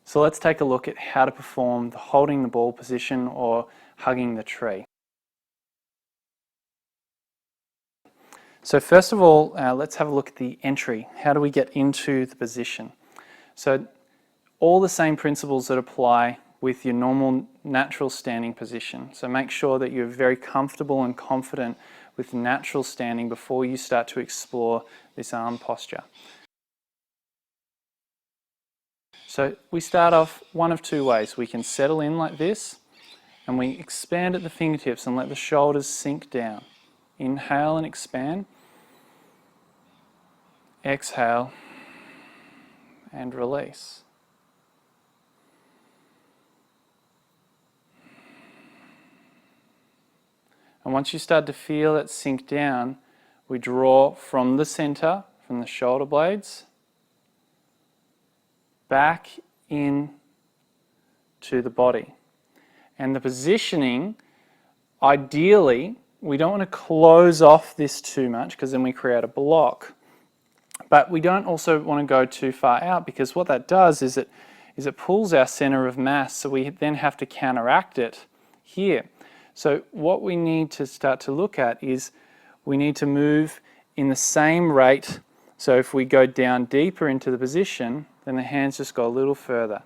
So let's take a look at how to perform the holding the ball position or hugging the tree. So first of all, let's have a look at the entry. How do we get into the position? So all the same principles that apply with your normal natural standing position. So make sure that you're very comfortable and confident with natural standing before you start to explore this arm posture. So we start off one of two ways. We can settle in like this, and we expand at the fingertips and let the shoulders sink down. Inhale and expand. Exhale and release. And once you start to feel it sink down, we draw from the center, from the shoulder blades, back in to the body. And the positioning, ideally, we don't want to close off this too much because then we create a block. But we don't also want to go too far out, because what that does is it pulls our center of mass, so we then have to counteract it here. So what we need to start to look at is we need to move in the same rate. So if we go down deeper into the position, then the hands just go a little further.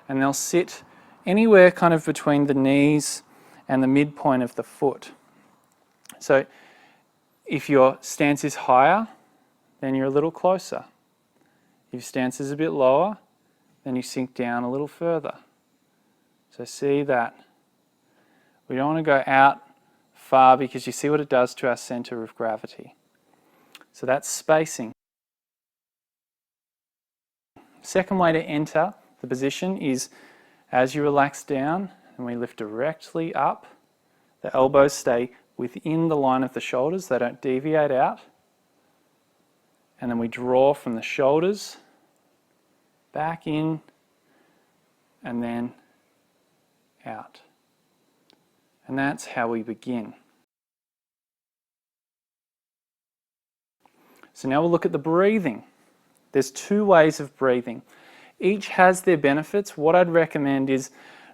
And they'll sit anywhere kind of between the knees and the midpoint of the foot. So if your stance is higher, then you're a little closer. If your stance is a bit lower, then you sink down a little further. So see that. We don't want to go out far, because you see what it does to our center of gravity. So that's spacing. Second way to enter the position is as you relax down and we lift directly up. The elbows stay within the line of the shoulders, they don't deviate out. And then we draw from the shoulders back in and then out. And that's how we begin. So now we'll look at the breathing. There's two ways of breathing. Each has their benefits. What I'd recommend is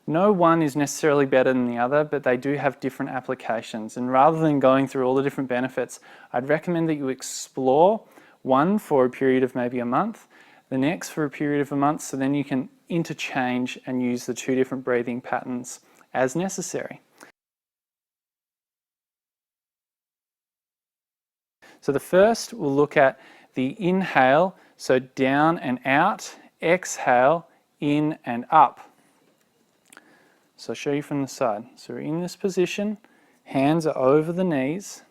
no one is necessarily better than the other, but they do have different applications. And rather than going through all the different benefits, I'd recommend that you explore one for a period of maybe a month, the next for a period of a month, so then you can interchange and use the two different breathing patterns as necessary. So the first, we'll look at the inhale, so down and out, exhale, in and up. So I'll show you from the side. So we're in this position, hands are over the knees,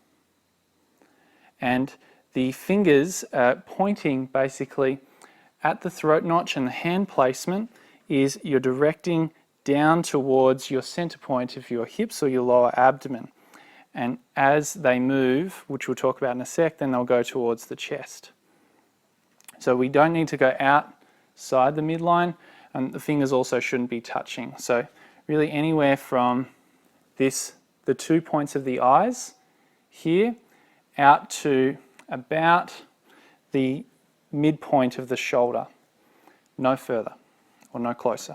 and the fingers are pointing basically at the throat notch, and the hand placement is you're directing down towards your center point of your hips or your lower abdomen. And as they move, which we'll talk about in a sec, then they'll go towards the chest. So we don't need to go outside the midline, and the fingers also shouldn't be touching. So really anywhere from the 2 points of the eyes here out to about the midpoint of the shoulder. No further or no closer.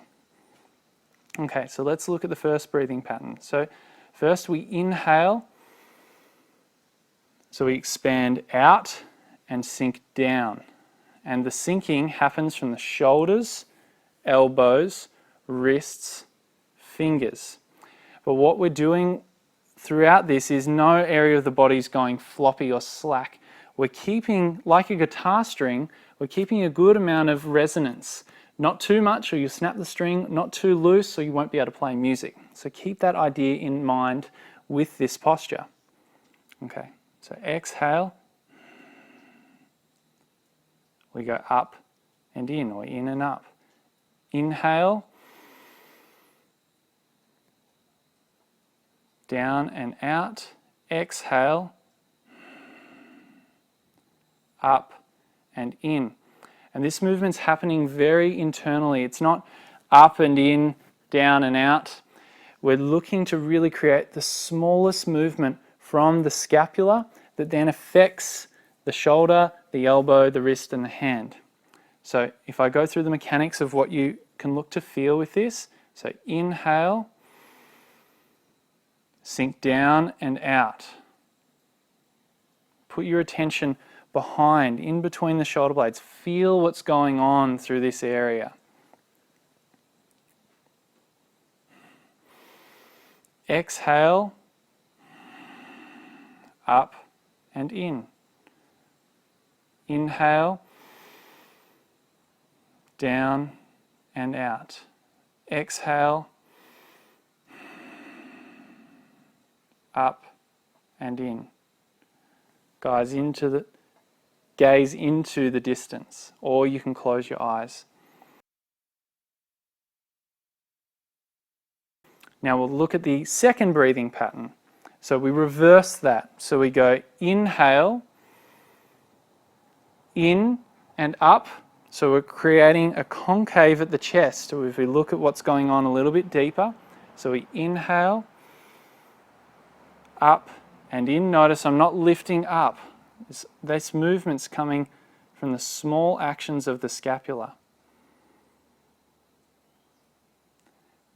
Okay, so let's look at the first breathing pattern. So first we inhale, so we expand out and sink down. And the sinking happens from the shoulders, elbows, wrists, fingers. But what we're doing throughout this is no area of the body is going floppy or slack. We're keeping, like a guitar string, we're keeping a good amount of resonance. Not too much or you'll snap the string, not too loose or you won't be able to play music. So keep that idea in mind with this posture. Okay, so exhale. We go up and in, or in and up. Inhale. Down and out. Exhale. Up and in. And this movement's happening very internally. It's not up and in, down and out. We're looking to really create the smallest movement from the scapula that then affects the shoulder, the elbow, the wrist and the hand. So if I go through the mechanics of what you can look to feel with this. So inhale, sink down and out. Put your attention behind, in between the shoulder blades. Feel what's going on through this area. Exhale, up and in. Inhale, down and out. Exhale, up and in. Gaze into the distance, or you can close your eyes. Now we'll look at the second breathing pattern. So we reverse that. So we go inhale, in and up. So we're creating a concave at the chest. So if we look at what's going on a little bit deeper, so we inhale, up and in. Notice I'm not lifting up. This movement's coming from the small actions of the scapula.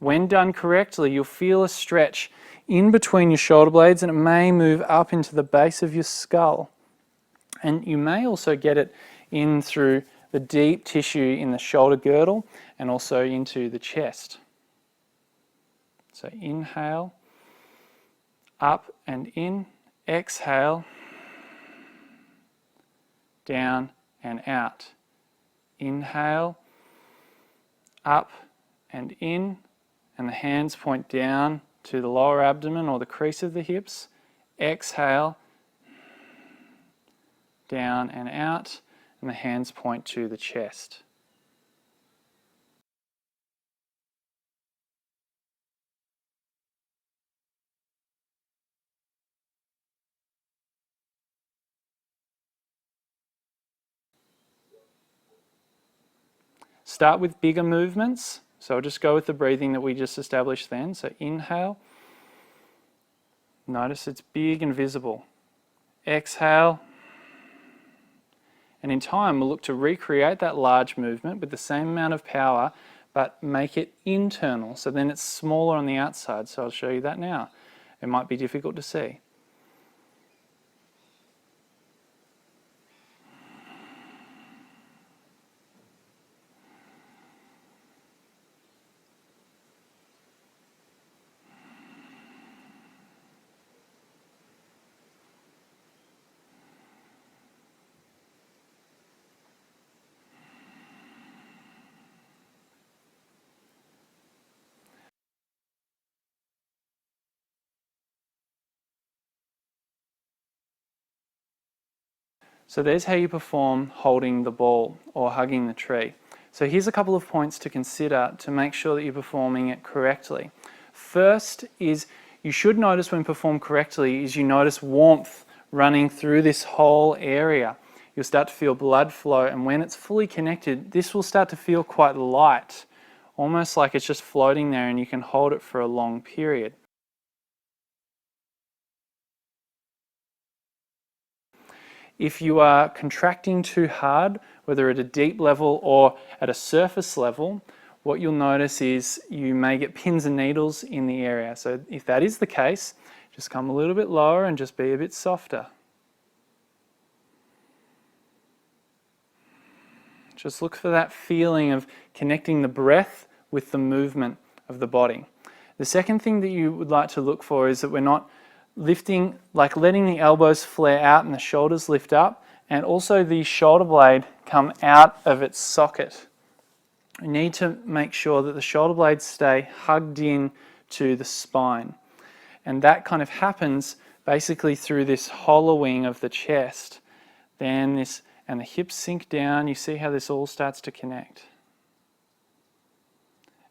When done correctly, you'll feel a stretch in between your shoulder blades, and it may move up into the base of your skull. And you may also get it in through the deep tissue in the shoulder girdle and also into the chest. So inhale, up and in. Exhale, down and out. Inhale, up and in, and the hands point down to the lower abdomen or the crease of the hips. Exhale, down and out, and the hands point to the chest. Start with bigger movements. So I'll just go with the breathing that we just established then. So inhale. Notice it's big and visible. Exhale. And in time, we'll look to recreate that large movement with the same amount of power, but make it internal. So then it's smaller on the outside. So I'll show you that now. It might be difficult to see. So there's how you perform holding the ball or hugging the tree. So here's a couple of points to consider to make sure that you're performing it correctly. First is you should notice when performed correctly is you notice warmth running through this whole area. You'll start to feel blood flow, and when it's fully connected, this will start to feel quite light, almost like it's just floating there and you can hold it for a long period. If you are contracting too hard, whether at a deep level or at a surface level, what you'll notice is you may get pins and needles in the area. So if that is the case, just come a little bit lower and just be a bit softer. Just look for that feeling of connecting the breath with the movement of the body. The second thing that you would like to look for is that we're not lifting, like letting the elbows flare out and the shoulders lift up, and also the shoulder blade come out of its socket. We need to make sure that the shoulder blades stay hugged in to the spine. And that kind of happens basically through this hollowing of the chest. Then this, and the hips sink down. You see how this all starts to connect.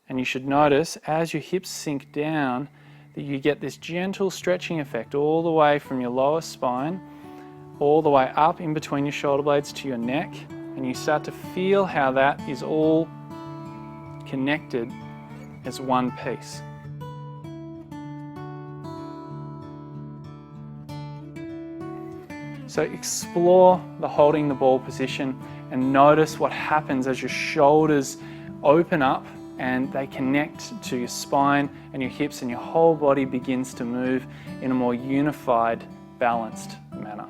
And you should notice as your hips sink down that you get this gentle stretching effect all the way from your lower spine, all the way up in between your shoulder blades to your neck, and you start to feel how that is all connected as one piece. So explore the holding the ball position and notice what happens as your shoulders open up and they connect to your spine and your hips, and your whole body begins to move in a more unified, balanced manner.